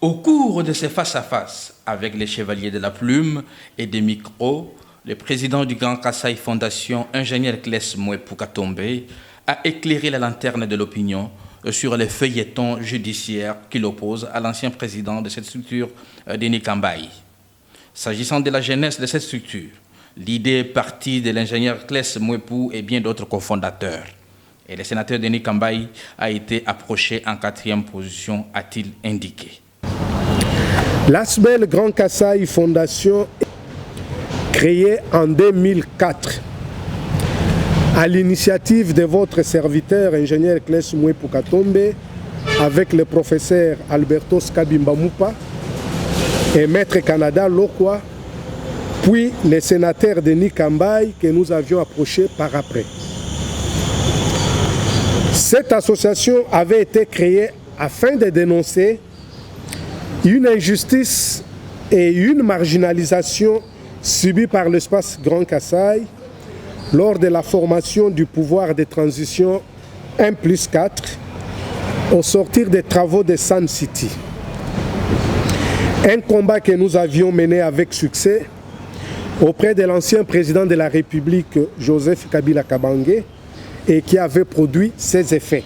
Au cours de ces face-à-face avec les chevaliers de la plume et des micros, le président du Grand Kasaï Fondation, ingénieur Claes Mwepu Katombe, a éclairé la lanterne de l'opinion sur les feuilletons judiciaires qu'il oppose à l'ancien président de cette structure, Denis Kambaï. S'agissant de la jeunesse de cette structure, l'idée est partie de l'ingénieur Claes Mwepu et bien d'autres cofondateurs. Et le sénateur Denis Kambaï a été approché en 4e position, a-t-il indiqué. L'ASBEL Grand Kasaï Fondation, créée en 2004, à l'initiative de votre serviteur, ingénieur Claes Mwepu Katombe, avec le professeur Alberto Skabimba Mupa et maître Canada Lokwa, puis le sénateur Denis Kambaï que nous avions approché par après. Cette association avait été créée afin de dénoncer une injustice et une marginalisation subie par l'espace Grand Kasaï lors de la formation du pouvoir de transition 1+4 au sortir des travaux de Sun City. Un combat que nous avions mené avec succès auprès de l'ancien président de la République, Joseph Kabila Kabange, et qui avait produit ses effets.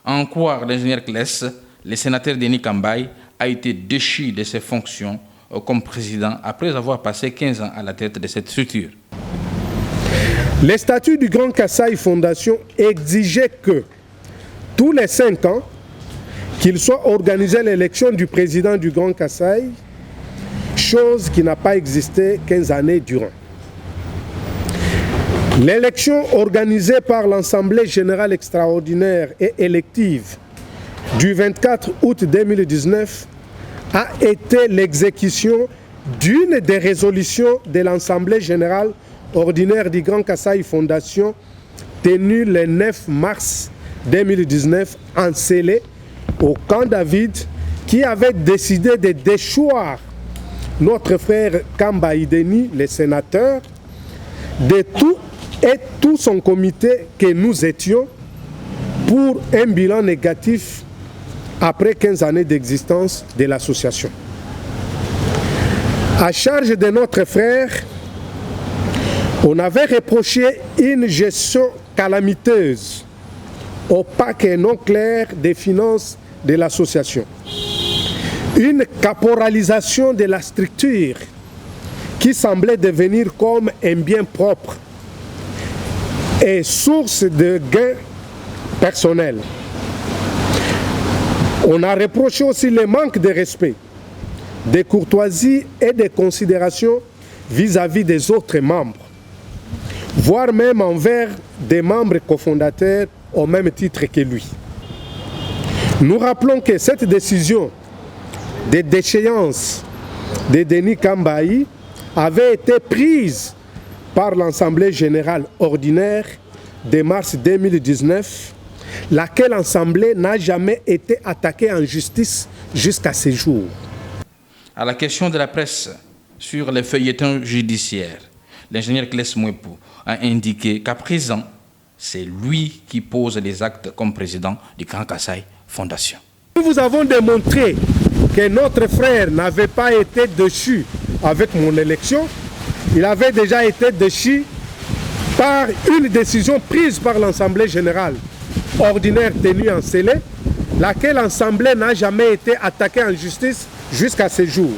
En croire l'ingénieur Claes, le sénateur Denis Kambaï a été déchu de ses fonctions comme président après avoir passé 15 ans à la tête de cette structure. Les statuts du Grand Kasaï Fondation exigeaient que tous les 5 ans, qu'il soit organisé l'élection du président du Grand Kasaï, chose qui n'a pas existé 15 années durant. L'élection organisée par l'Assemblée générale extraordinaire et élective du 24 août 2019 a été l'exécution d'une des résolutions de l'Assemblée générale ordinaire du Grand Kasaï Fondation tenue le 9 mars 2019 en Sélé au camp David, qui avait décidé de déchoir notre frère Kambaï Denis, le sénateur, de tout son comité que nous étions pour un bilan négatif après 15 années d'existence de l'association. À charge de notre frère, on avait reproché une gestion calamiteuse, opaque et non claire des finances de l'association. Une caporalisation de la structure qui semblait devenir comme un bien propre et source de gains personnels. On a reproché aussi le manque de respect, de courtoisie et de considération vis-à-vis des autres membres, voire même envers des membres cofondateurs au même titre que lui. Nous rappelons que cette décision de déchéance de Denis Kambaï avait été prise par l'Assemblée générale ordinaire de mars 2019, laquelle assemblée n'a jamais été attaquée en justice jusqu'à ce jour. À la question de la presse sur les feuilletons judiciaires, l'ingénieur Claes Mwepu a indiqué qu'à présent, c'est lui qui pose les actes comme président du Grand Kasaï Fondation. Nous vous avons démontré que notre frère n'avait pas été déchu avec mon élection. Il avait déjà été déchu par une décision prise par l'Assemblée générale ordinaire tenue en Sélé, laquelle assemblée n'a jamais été attaquée en justice jusqu'à ce jour.